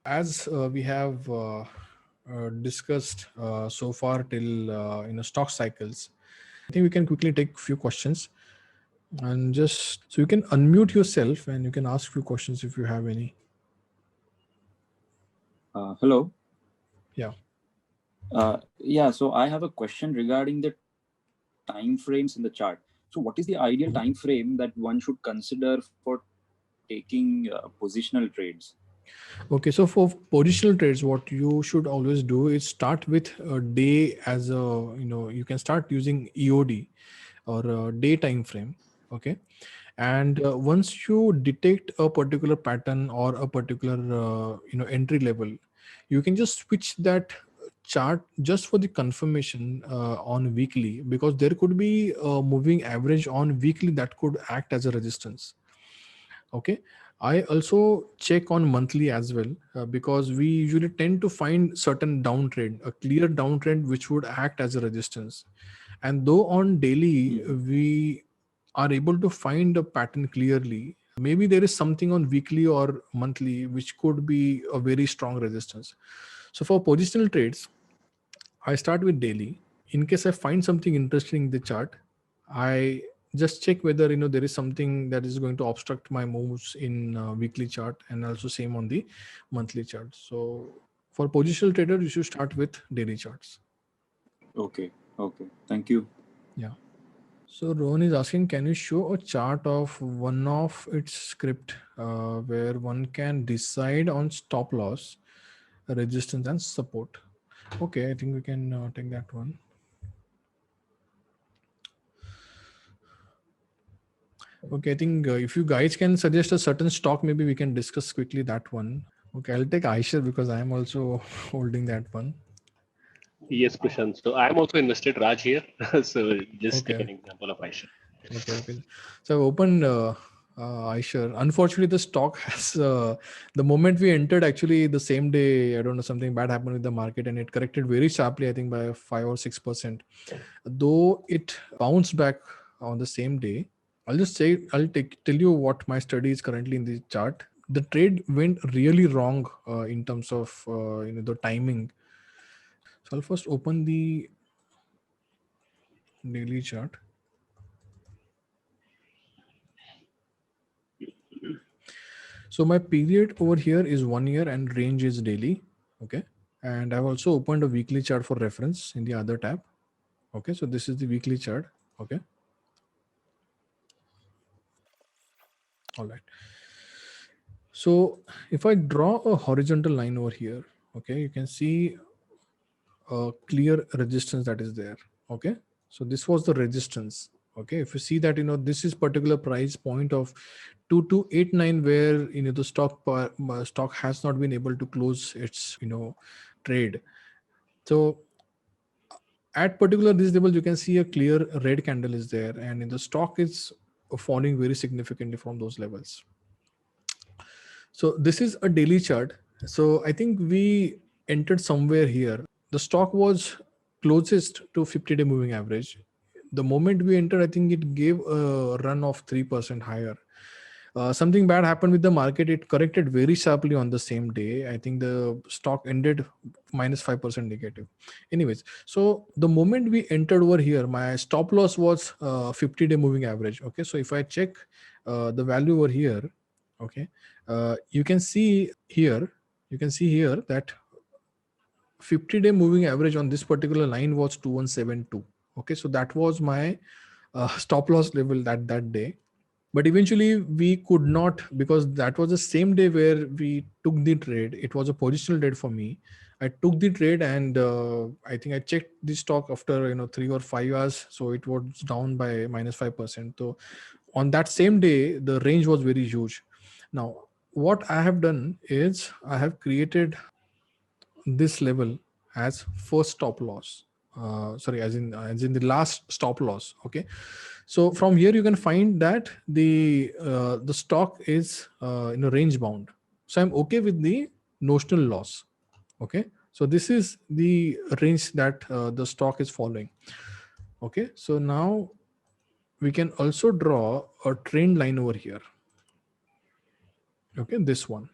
As we have discussed so far till stock cycles, I think we can quickly take few questions, and just so you can unmute yourself and you can ask few questions if you have any. Hello. Yeah. Yeah, so I have a question regarding the time frames in the chart. So, what is the ideal time frame that one should consider for taking positional trades? Okay, so for positional trades, what you should always do is start with a day as a, you can start using EOD or a day time frame. Okay. And once you detect a particular pattern or a particular, entry level, you can just switch that chart just for the confirmation on weekly, because there could be a moving average on weekly that could act as a resistance. Okay. I also check on monthly as well, because we usually tend to find certain downtrend, a clear downtrend which would act as a resistance. And though on daily we are able to find a pattern clearly, maybe there is something on weekly or monthly which could be a very strong resistance. So for positional trades, I start with daily. In case I find something interesting in the chart, I just check whether there is something that is going to obstruct my moves in weekly chart, and also same on the monthly chart. So for positional trader, you should start with daily charts. Okay, okay. Thank you. Yeah. So Rohan is asking, can you show a chart of one of its script where one can decide on stop loss, resistance, and support? Okay, I think we can take that one. Okay, I think if you guys can suggest a certain stock, maybe we can discuss quickly that one. Okay, I'll take iShares because I am also holding that one. Yes, Prashant. So I'm also invested Raj here. So just take Okay, an example of Aisha. okay. So I've opened iShares. Unfortunately, the stock has the moment we entered, actually the same day, I don't know, something bad happened with the market and it corrected very sharply. I think by 5 or 6%. Though it bounced back on the same day. Tell you what my study is currently in the chart. The trade went really wrong in terms of the timing. So I'll first open the daily chart. So my period over here is 1 year and range is daily. Okay. And I've also opened a weekly chart for reference in the other tab. Okay. So this is the weekly chart. Okay. All right. So if I draw a horizontal line over here, okay, you can see a clear resistance that is there. Okay. So this was the resistance. Okay. If you see that, this is particular price point of 2289, where, the stock has not been able to close its, trade. So at particular this level, you can see a clear red candle is there, and in the stock is falling very significantly from those levels. So this is a daily chart. So I think we entered somewhere here. The stock was closest to 50-day moving average. The moment we entered, I think it gave a run of 3% higher. Something bad happened with the market. It corrected very sharply on the same day. I think the stock ended minus 5% negative. Anyways, so the moment we entered over here, my stop loss was 50-day moving average. Okay, so if I check the value over here, okay, you can see here, that 50-day moving average on this particular line was 2172. Okay, so that was my stop loss level that day. But eventually we could not, because that was the same day where we took the trade. It was a positional trade for me. I took the trade, and I think I checked the stock after 3 or 5 hours, so it was down by minus 5%. So on that same day the range was very huge. Now what I have done is I have created this level as first stop loss, sorry, as in the last stop loss. Okay, so from here you can find that the stock is range bound, so I'm okay with the notional loss. Okay, so this is the range that the stock is following. Okay, so now we can also draw a trend line over here. Okay, this one.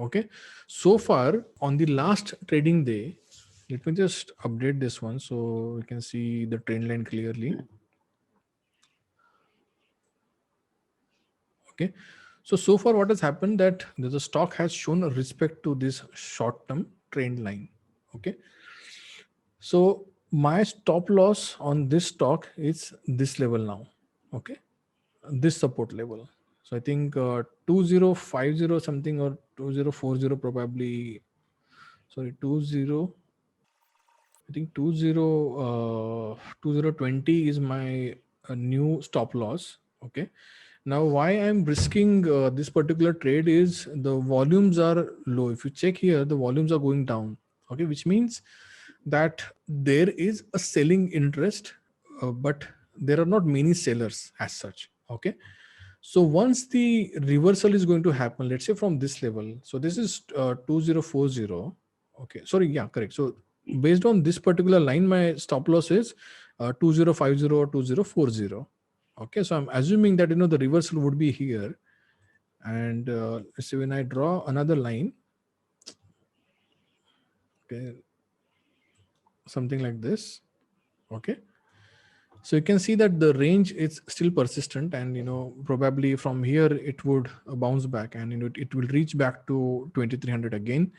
Okay, so far on the last trading day, let me just update this one so we can see the trend line clearly. Okay, so far what has happened that the stock has shown respect to this short term trend line. Okay, so my stop loss on this stock is this level now. Okay, this support level. So I think 2050 something or 2040 probably. Sorry, 20. I think 2020 is my new stop loss. Okay. Now, why I'm risking this particular trade is the volumes are low. If you check here, the volumes are going down. Okay, which means that there is a selling interest, but there are not many sellers as such. Okay, so once the reversal is going to happen, let's say from this level, so this is 2040. Okay, sorry, yeah, correct. So based on this particular line, my stop loss is 2050 or 2040. Okay, so I'm assuming that the reversal would be here, and let's say when I draw another line, okay, something like this. Okay, so you can see that the range is still persistent, and probably from here it would bounce back, and it will reach back to 2300 again.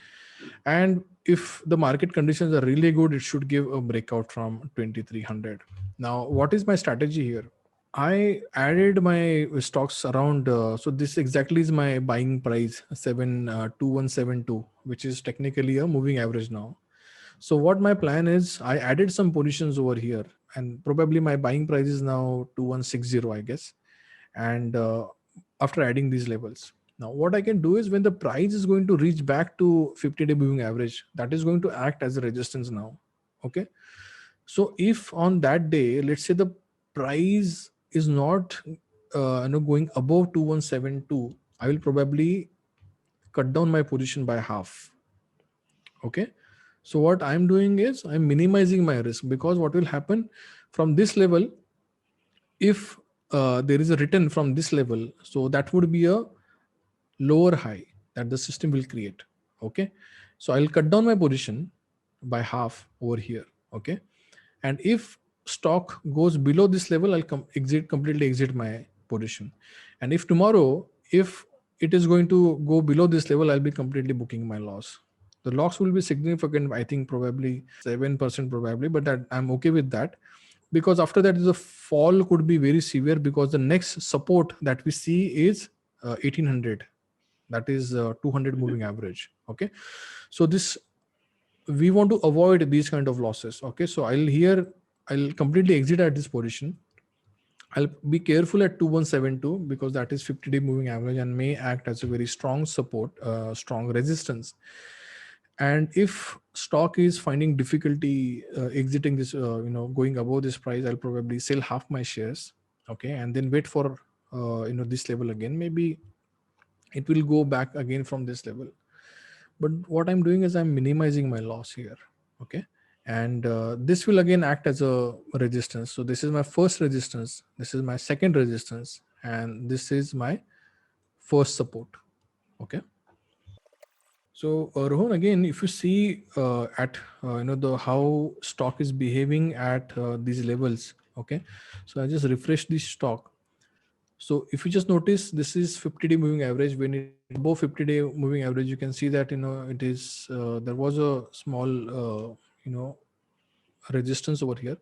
And if the market conditions are really good, it should give a breakout from 2300. Now, what is my strategy here? I added my stocks around. So this exactly is my buying price 72172, which is technically a moving average now. So what my plan is, I added some positions over here, and probably my buying price is now 2160, I guess. And after adding these levels, now what I can do is when the price is going to reach back to 50-day moving average, that is going to act as a resistance now. Okay. So if on that day, let's say the price is not going above 2172, I will probably cut down my position by half. Okay, so what I'm doing is I'm minimizing my risk, because what will happen from this level, if there is a return from this level, so that would be a lower high that the system will create. Okay, so I'll cut down my position by half over here. Okay, and if stock goes below this level, I'll completely exit my position. And if tomorrow, if it is going to go below this level, I'll be completely booking my loss. The loss will be significant, I think probably 7% probably, but that I'm okay with that, because after that the fall could be very severe, because the next support that we see is 1800, that is 200 moving average. Okay, so this, we want to avoid these kind of losses. Okay, so I'll completely exit at this position. I'll be careful at 2172, because that is 50-day moving average and may act as a very strong support, strong resistance. And if stock is finding difficulty exiting this, going above this price, I'll probably sell half my shares. Okay, and then wait for this level again. Maybe it will go back again from this level. But what I'm doing is I'm minimizing my loss here. Okay, and this will again act as a resistance. So this is my first resistance, this is my second resistance, and this is my first support. Okay, so Rohan, again, if you see at the how stock is behaving at these levels. Okay, so I just refresh this stock. So if you just notice, this is 50-day moving average. When it above 50-day moving average, you can see that it is there was a small resistance over here.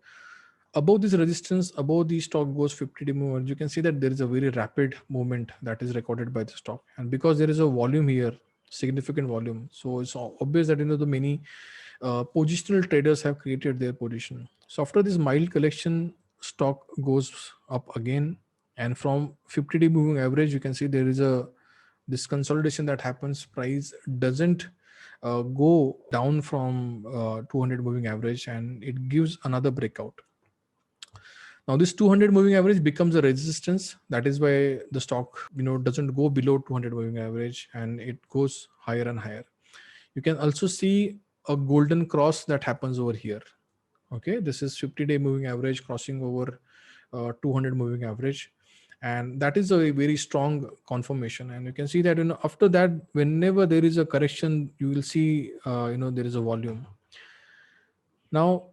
Above this resistance, above the stock goes 50-day movement, you can see that there is a very rapid movement that is recorded by the stock. And because there is a volume here, significant volume, so it's obvious that the many positional traders have created their position. So after this mild collection, stock goes up again, and from 50-day moving average, you can see there is a this consolidation that happens. Price doesn't go down from 200 moving average, and it gives another breakout. Now this 200 moving average becomes a resistance. That is why the stock doesn't go below 200 moving average, and it goes higher and higher. You can also see a golden cross that happens over here. Okay, this is 50-day moving average crossing over 200 moving average, and that is a very strong confirmation. And you can see that, you know, after that, whenever there is a correction, you will see, you know, there is a volume. Now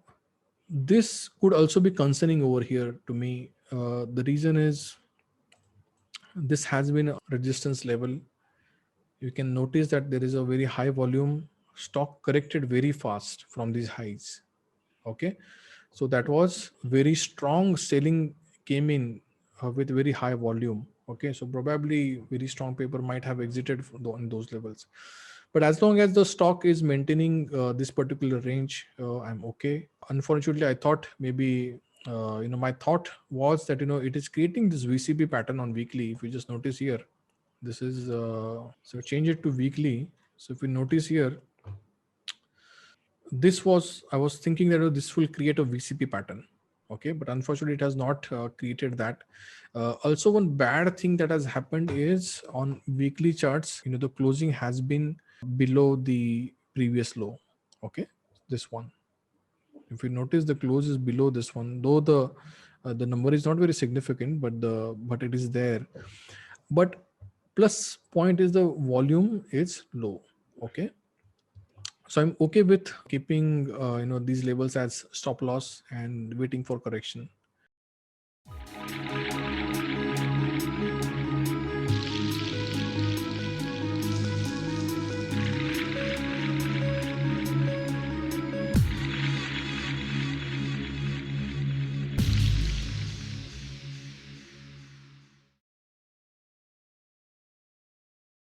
this could also be concerning over here to me. The reason is this has been a resistance level. You can notice that there is a very high volume. Stock corrected very fast from these highs. Okay, so that was very strong selling came in with very high volume. Okay, so probably very strong paper might have exited on those levels. But as long as the stock is maintaining this particular range, I'm okay. Unfortunately, I thought maybe you know, my thought was that, you know, it is creating this VCP pattern on weekly. If you just notice here, this is so change it to weekly. So if you notice here, this was, I was thinking that, oh, this will create a VCP pattern. Okay, but unfortunately it has not created that. Also, one bad thing that has happened is on weekly charts, you know, the closing has been below the previous low. Okay, this one, if you notice, the close is below this one, though the number is not very significant, but it is there. But plus point is the volume is low. Okay, so I'm okay with keeping you know, these levels as stop loss and waiting for correction.